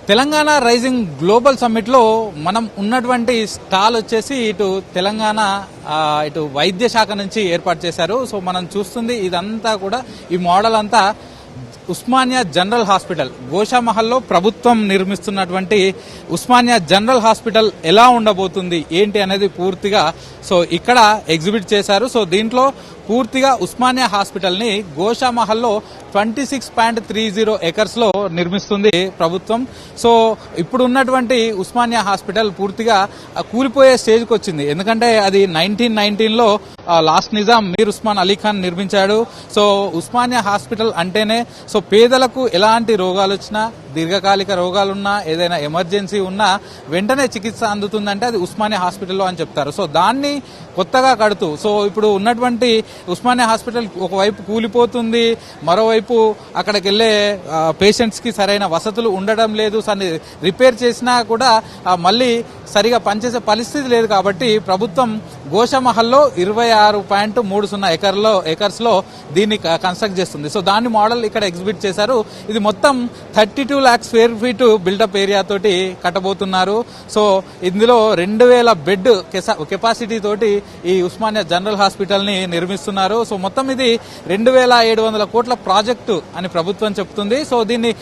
Telangana rising global summit లో మనం ఉన్నటువంటి స్టాల్ వచ్చేసి ఇటు తెలంగాణ ఇటు వైద్య శాఖ నుంచి ఏర్పాటు చేశారు. సో మనం చూస్తుంది ఇదంతా కూడా ఈ మోడల్ అంతా ఉస్మానియా జనరల్ హాస్పిటల్ గోషామహల్లో ప్రభుత్వం నిర్మిస్తున్నటువంటి ఉస్మానియా జనరల్ హాస్పిటల్ ఎలా ఉండబోతుంది ఏంటి అనేది పూర్తిగా సో ఇక్కడ ఎగ్జిబిట్ చేశారు. సో దీంట్లో పూర్తిగా ఉస్మానియా హాస్పిటల్ ని గోషామహల్లో 26.30 ఎకర్స్ లో నిర్మిస్తుంది ప్రభుత్వం. సో ఇప్పుడు ఉన్నటువంటి ఉస్మానియా హాస్పిటల్ పూర్తిగా కూలిపోయే స్టేజ్కి వచ్చింది. ఎందుకంటే అది 1919లో లాస్ట్ నిజాం మీర్ ఉస్మాన్ అలీ ఖాన్ నిర్మించాడు. సో ఉస్మానియా హాస్పిటల్ అంటేనే సో పేదలకు ఎలాంటి రోగాలు వచ్చినా, దీర్ఘకాలిక రోగాలున్నా, ఏదైనా ఎమర్జెన్సీ ఉన్నా వెంటనే చికిత్స అందుతుందంటే అది ఉస్మానియా హాస్పిటల్లో అని చెప్తారు. సో దాన్ని కొత్తగా కడుతూ సో ఇప్పుడు ఉన్నటువంటి ఉస్మానియా హాస్పిటల్ ఒకవైపు కూలిపోతుంది, మరోవైపు అక్కడికి వెళ్లే పేషెంట్స్ కి సరైన వసతులు ఉండడం లేదు. రిపేర్ చేసినా కూడా మళ్ళీ సరిగా పనిచేసే పరిస్థితి లేదు. కాబట్టి ప్రభుత్వం గోషామహల్లో 26.30 ఎకర్స్ లో దీన్ని కన్స్ట్రక్ట్ చేస్తుంది. సో దాని మోడల్ ఇక్కడ ఎగ్జిబిట్ చేశారు. ఇది మొత్తం 32 lakhs square feet buildup area తోటి కట్టబోతున్నారు. సో ఇందులో 2000 బెడ్ కెపాసిటీ తోటి ఈ ఉస్మానియా జనరల్ హాస్పిటల్ ని నిర్మిస్తున్నారు. సో మొత్తం ఇది 2700 కోట్ల ప్రాజెక్టు అని ప్రభుత్వం చెప్తుంది. సో దీన్ని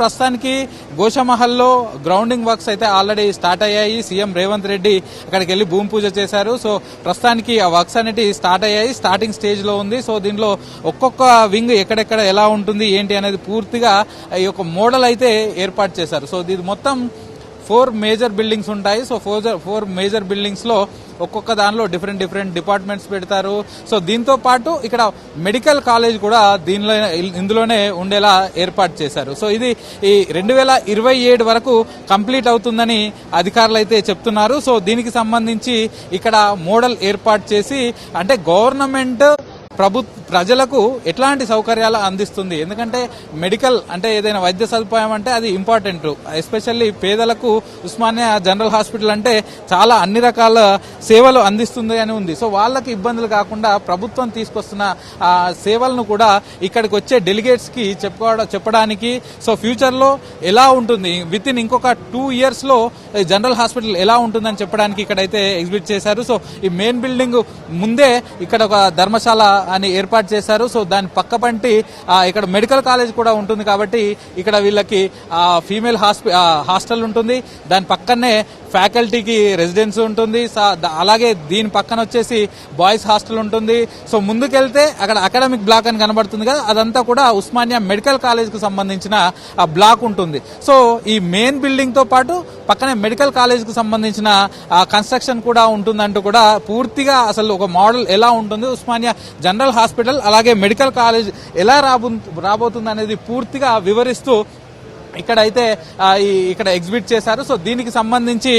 ప్రస్తుతానికి గోషామహల్లో గ్రౌండింగ్ వర్క్స్ అయితే ఆల్రెడీ స్టార్ట్ అయ్యాయి. సీఎం రేవంత్ రెడ్డి అక్కడికి వెళ్లి భూమి పూజ చేశారు. సో ప్రస్తుతానికి ఆ వర్క్స్ అనేవి స్టార్ట్ అయ్యాయి, స్టార్టింగ్ స్టేజ్ లో ఉంది. సో దీనిలో ఒక్కొక్క వింగ్ ఎక్కడెక్కడ ఎలా ఉంటుంది ఏంటి అనేది పూర్తిగా ఈ యొక్క మోడల్ అయితే ఏర్పాటు చేశారు. సో ఇది మొత్తం 4 మేజర్ బిల్డింగ్స్ ఉంటాయి. సో 4 మేజర్ బిల్డింగ్స్ లో ఒక్కొక్క దానిలో డిఫరెంట్ డిపార్ట్మెంట్స్ పెడతారు. సో దీంతో పాటు ఇక్కడ మెడికల్ కాలేజ్ కూడా ఇందులోనే ఉండేలా ఏర్పాటు చేశారు. సో ఇది ఈ 2027 వరకు కంప్లీట్ అవుతుందని అధికారులు అయితే చెప్తున్నారు. సో దీనికి సంబంధించి ఇక్కడ మోడల్ ఏర్పాటు చేసి అంటే గవర్నమెంట్ ప్రజలకు ఎట్లాంటి సౌకర్యాలు అందిస్తుంది. ఎందుకంటే మెడికల్ అంటే ఏదైనా వైద్య సదుపాయం అంటే అది ఇంపార్టెంట్. ఎస్పెషల్లీ పేదలకు ఉస్మానియా జనరల్ హాస్పిటల్ అంటే చాలా అన్ని రకాల సేవలు అందిస్తుంది అని ఉంది. సో వాళ్ళకి ఇబ్బందులు కాకుండా ప్రభుత్వం తీసుకొస్తున్న సేవలను కూడా ఇక్కడికి వచ్చే డెలిగేట్స్ కి చెప్పడానికి సో ఫ్యూచర్ లో ఎలా ఉంటుంది, విత్ ఇన్ ఇంకొక 2 years లో జనరల్ హాస్పిటల్ ఎలా ఉంటుందని చెప్పడానికి ఇక్కడైతే ఎగ్జిబిట్ చేశారు. సో ఈ మెయిన్ బిల్డింగ్ ముందే ఇక్కడ ఒక ధర్మశాల అని ఏర్పాటు చేశారు. సో దాని పక్కపంటి ఇక్కడ మెడికల్ కాలేజ్ కూడా ఉంటుంది. కాబట్టి ఇక్కడ వీళ్ళకి ఫీమేల్ హాస్టల్ ఉంటుంది, దాని పక్కనే ఫ్యాకల్టీకి రెసిడెన్స్ ఉంటుంది. అలాగే దీని పక్కన వచ్చేసి బాయ్స్ హాస్టల్ ఉంటుంది. సో ముందుకెళ్తే అక్కడ అకాడమిక్ బ్లాక్ అని కనబడుతుంది కదా, అదంతా కూడా ఉస్మానియా మెడికల్ కాలేజ్ కు సంబంధించిన బ్లాక్ ఉంటుంది. సో ఈ మెయిన్ బిల్డింగ్ తో పాటు పక్కనే మెడికల్ కాలేజ్ కు సంబంధించిన కన్స్ట్రక్షన్ కూడా ఉంటుందంటూ కూడా పూర్తిగా అసలు ఒక మోడల్ ఎలా ఉంటుంది, ఉస్మానియా జనరల్ హాస్పిటల్ అలాగే మెడికల్ కాలేజ్ ఎలా రాబోతుంది అనేది పూర్తిగా వివరిస్తూ ఇక్కడైతే ఇక్కడ ఎగ్జిబిట్ చేశారు. సో దీనికి సంబంధించి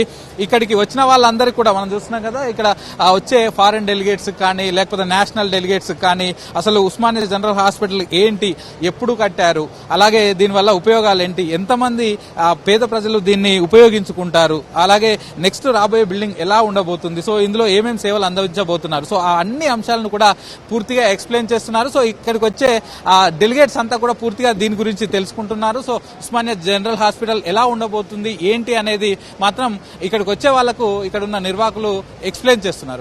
ఇక్కడికి వచ్చిన వాళ్ళందరికీ కూడా మనం చూస్తున్నాం కదా, ఇక్కడ వచ్చే ఫారెన్ డెలిగేట్స్ కానీ లేకపోతే నేషనల్ డెలిగేట్స్ కానీ అసలు ఉస్మానియా జనరల్ హాస్పిటల్ ఏంటి, ఎప్పుడు కట్టారు, అలాగే దీనివల్ల ఉపయోగాలు ఏంటి, ఎంతమంది పేద ప్రజలు దీన్ని ఉపయోగించుకుంటారు, అలాగే నెక్స్ట్ రాబోయే బిల్డింగ్ ఎలా ఉండబోతుంది, సో ఇందులో ఏమేమి సేవలు అందించబోతున్నారు, సో ఆ అన్ని అంశాలను కూడా పూర్తిగా ఎక్స్ప్లెయిన్ చేస్తున్నారు. సో ఇక్కడికి వచ్చే డెలిగేట్స్ అంతా కూడా పూర్తిగా దీని గురించి తెలుసుకుంటున్నారు. సో ఉస్మానియా జనరల్ హాస్పిటల్ ఎలా ఉండబోతుంది ఏంటి అనేది మాత్రం ఇక్కడికి వచ్చే వాళ్లకు ఇక్కడ ఉన్న నిర్వాహకులు ఎక్స్ప్లెయిన్ చేస్తున్నారు.